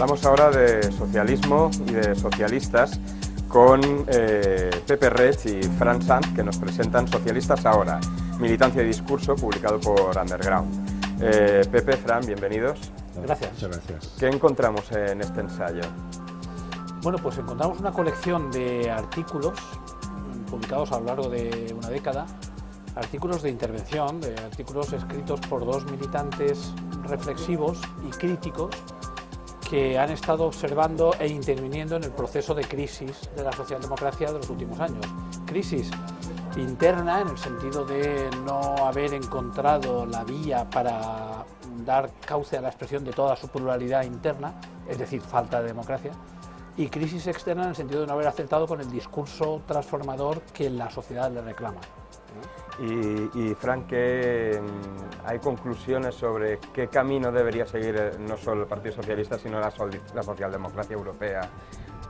Hablamos ahora de socialismo y de socialistas con Pepe Reig y Fran Sanz, que nos presentan Socialistas Ahora, Militancia y Discurso, publicado por Underground. Pepe, Fran, bienvenidos. Gracias. Muchas gracias. ¿Qué encontramos en este ensayo? Bueno, pues encontramos una colección de artículos publicados a lo largo de una década, artículos de intervención, de artículos escritos por dos militantes reflexivos y críticos que han estado observando e interviniendo en el proceso de crisis de la socialdemocracia de los últimos años. Crisis interna, en el sentido de no haber encontrado la vía para dar cauce a la expresión de toda su pluralidad interna, es decir, falta de democracia, y crisis externa en el sentido de no haber acertado con el discurso transformador que la sociedad le reclama. Y Frank, ¿hay conclusiones sobre qué camino debería seguir no solo el Partido Socialista, sino la socialdemocracia europea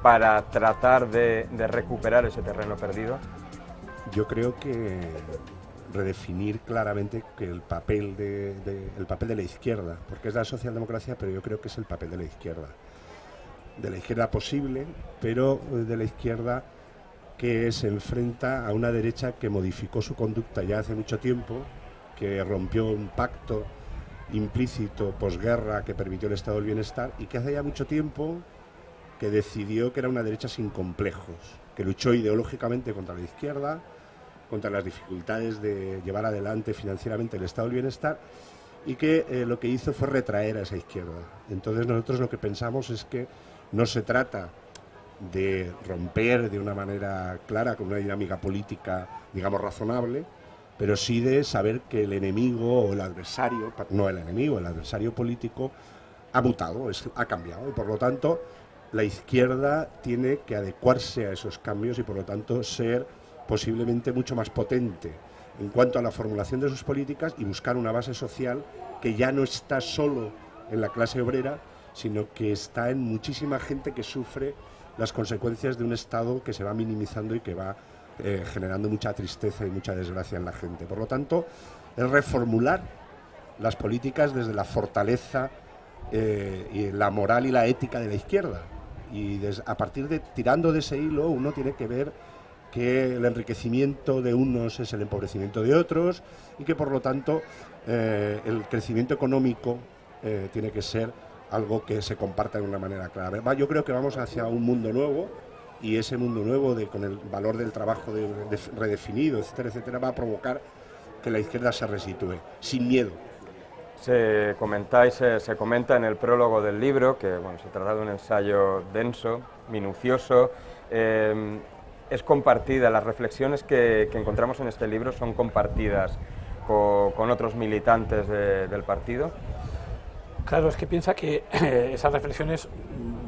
para tratar de recuperar ese terreno perdido? Yo creo que redefinir claramente que el papel de la izquierda, porque es la socialdemocracia, pero yo creo que es el papel de la izquierda posible, pero de la izquierda que se enfrenta a una derecha que modificó su conducta ya hace mucho tiempo, que rompió un pacto implícito posguerra que permitió el estado del bienestar y que hace ya mucho tiempo que decidió que era una derecha sin complejos, que luchó ideológicamente contra la izquierda, contra las dificultades de llevar adelante financieramente el estado del bienestar y que lo que hizo fue retraer a esa izquierda. Entonces nosotros lo que pensamos es que no se trata de romper de una manera clara con una dinámica política, digamos, razonable, pero sí de saber que el enemigo o el adversario, no el enemigo, el adversario político ha mutado, ha cambiado y por lo tanto la izquierda tiene que adecuarse a esos cambios y por lo tanto ser posiblemente mucho más potente en cuanto a la formulación de sus políticas y buscar una base social que ya no está solo en la clase obrera, sino que está en muchísima gente que sufre las consecuencias de un Estado que se va minimizando y que va generando mucha tristeza y mucha desgracia en la gente. Por lo tanto, es reformular las políticas desde la fortaleza y la moral y la ética de la izquierda. Y a partir de, tirando de ese hilo, uno tiene que ver que el enriquecimiento de unos es el empobrecimiento de otros y que, por lo tanto, el crecimiento económico tiene que ser algo que se comparta de una manera clara. Yo creo que vamos hacia un mundo nuevo y ese mundo nuevo con el valor del trabajo redefinido, etcétera, etcétera, va a provocar que la izquierda se resitúe, sin miedo. Se comenta en el prólogo del libro que se trata de un ensayo denso, minucioso, es compartida, las reflexiones que encontramos en este libro son compartidas con otros militantes del partido. Claro, es que piensa que esas reflexiones,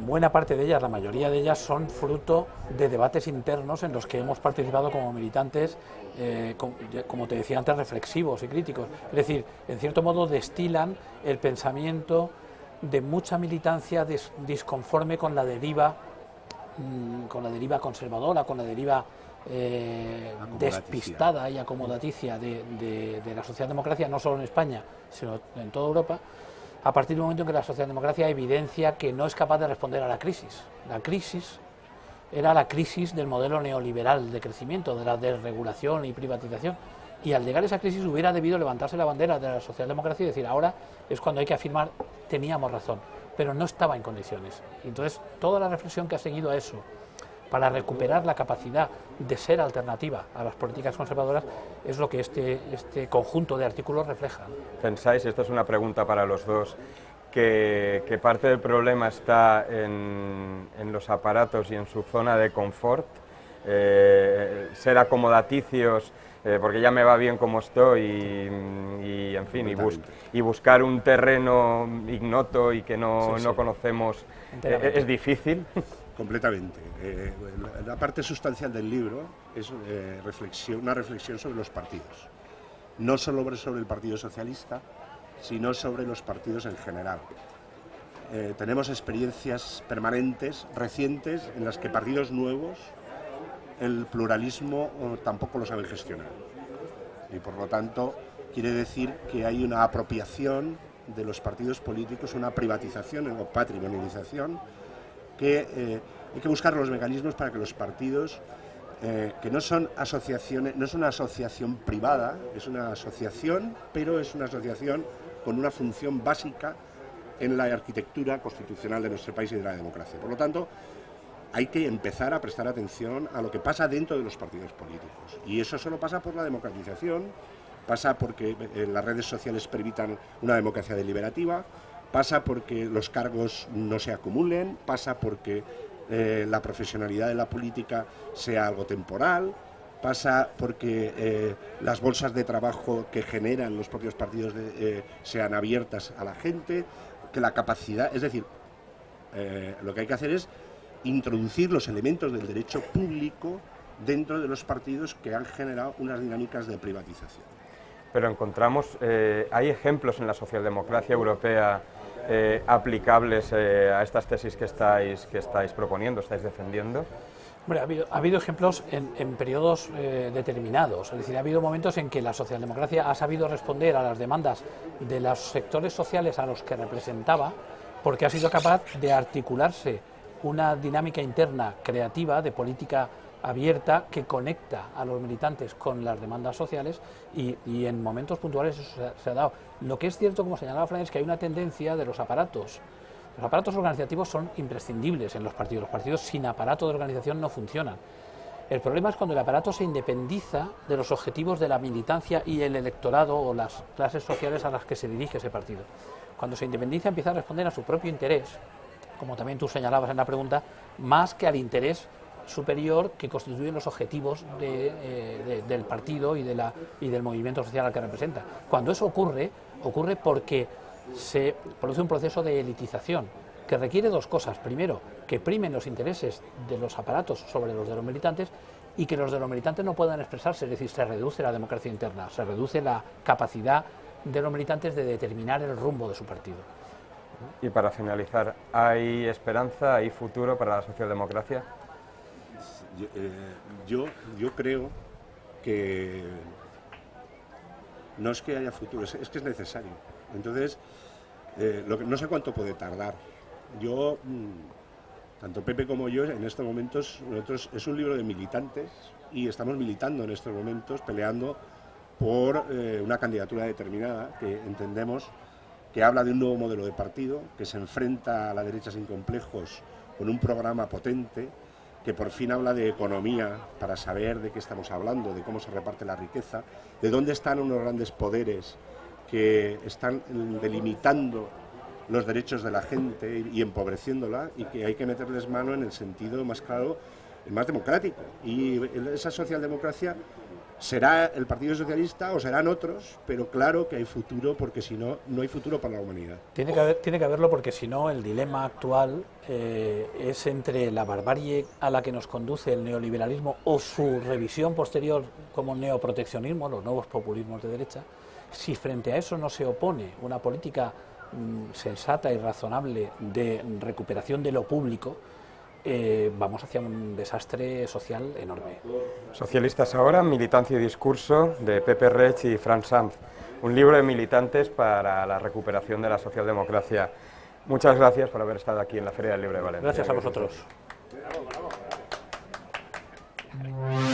buena parte de ellas, la mayoría de ellas, son fruto de debates internos en los que hemos participado como militantes, como te decía antes, reflexivos y críticos. Es decir, en cierto modo destilan el pensamiento de mucha militancia disconforme con la deriva conservadora, con la deriva despistada y acomodaticia de la socialdemocracia, no solo en España, sino en toda Europa, a partir del momento en que la socialdemocracia evidencia que no es capaz de responder a la crisis. La crisis era la crisis del modelo neoliberal de crecimiento, de la desregulación y privatización. Y al llegar a esa crisis hubiera debido levantarse la bandera de la socialdemocracia y decir, ahora es cuando hay que afirmar, teníamos razón, pero no estaba en condiciones. Entonces, toda la reflexión que ha seguido a eso, para recuperar la capacidad de ser alternativa a las políticas conservadoras, es lo que este conjunto de artículos refleja. ¿Pensáis, esto es una pregunta para los dos, que parte del problema está en los aparatos y en su zona de confort? Ser acomodaticios, porque ya me va bien como estoy y en fin, y buscar un terreno ignoto y que no conocemos, ¿es difícil? Completamente. La parte sustancial del libro es una reflexión sobre los partidos. No solo sobre el Partido Socialista, sino sobre los partidos en general. Tenemos experiencias permanentes, recientes, en las que partidos nuevos, el pluralismo tampoco lo saben gestionar. Y por lo tanto, quiere decir que hay una apropiación de los partidos políticos una privatización o patrimonialización que hay que buscar los mecanismos para que los partidos, que no son asociaciones, no es una asociación privada, es una asociación, pero es una asociación con una función básica en la arquitectura constitucional de nuestro país y de la democracia. Por lo tanto, hay que empezar a prestar atención a lo que pasa dentro de los partidos políticos. Y eso solo pasa por la democratización, pasa porque las redes sociales permitan una democracia deliberativa, pasa porque los cargos no se acumulen, pasa porque la profesionalidad de la política sea algo temporal, pasa porque las bolsas de trabajo que generan los propios partidos sean abiertas a la gente, que la capacidad, es decir, lo que hay que hacer es introducir los elementos del derecho público dentro de los partidos que han generado unas dinámicas de privatización. Pero encontramos, ¿hay ejemplos en la socialdemocracia europea aplicables a estas tesis que estáis proponiendo, estáis defendiendo? Hombre, ha habido ejemplos en periodos determinados, es decir, ha habido momentos en que la socialdemocracia ha sabido responder a las demandas de los sectores sociales a los que representaba, porque ha sido capaz de articularse una dinámica interna creativa de política abierta que conecta a los militantes con las demandas sociales y en momentos puntuales eso se ha dado. Lo que es cierto, como señalaba Fran, es que hay una tendencia de los aparatos. Los aparatos organizativos son imprescindibles en los partidos. Los partidos sin aparato de organización no funcionan. El problema es cuando el aparato se independiza de los objetivos de la militancia y el electorado o las clases sociales a las que se dirige ese partido. Cuando se independiza empieza a responder a su propio interés, como también tú señalabas en la pregunta, más que al interés superior que constituyen los objetivos del partido y del movimiento social al que representa. Cuando eso ocurre porque se produce un proceso de elitización que requiere dos cosas. Primero, que primen los intereses de los aparatos sobre los de los militantes y que los de los militantes no puedan expresarse, es decir, se reduce la democracia interna, se reduce la capacidad de los militantes de determinar el rumbo de su partido. Y para finalizar, ¿hay esperanza, hay futuro para la socialdemocracia? Yo creo que no es que haya futuro, es que es necesario. Entonces, no sé cuánto puede tardar. Tanto Pepe como yo, en estos momentos, nosotros es un libro de militantes y estamos militando en estos momentos, peleando por una candidatura determinada que entendemos que habla de un nuevo modelo de partido, que se enfrenta a la derecha sin complejos con un programa potente, que por fin habla de economía para saber de qué estamos hablando, de cómo se reparte la riqueza, de dónde están unos grandes poderes que están delimitando los derechos de la gente y empobreciéndola, y que hay que meterles mano en el sentido más claro, más democrático. Y esa socialdemocracia será el Partido Socialista o serán otros, pero claro que hay futuro, porque si no, no hay futuro para la humanidad. Tiene que haberlo, porque si no, el dilema actual es entre la barbarie a la que nos conduce el neoliberalismo o su revisión posterior como neoproteccionismo, los nuevos populismos de derecha. Si frente a eso no se opone una política sensata y razonable de recuperación de lo público, vamos hacia un desastre social enorme. Socialistas ahora, militancia y discurso, de Pepe Reig y Fran Sanz, un libro de militantes para la recuperación de la socialdemocracia. Muchas gracias por haber estado aquí en la Feria del Libro de Valencia. Gracias a vosotros. Bravo.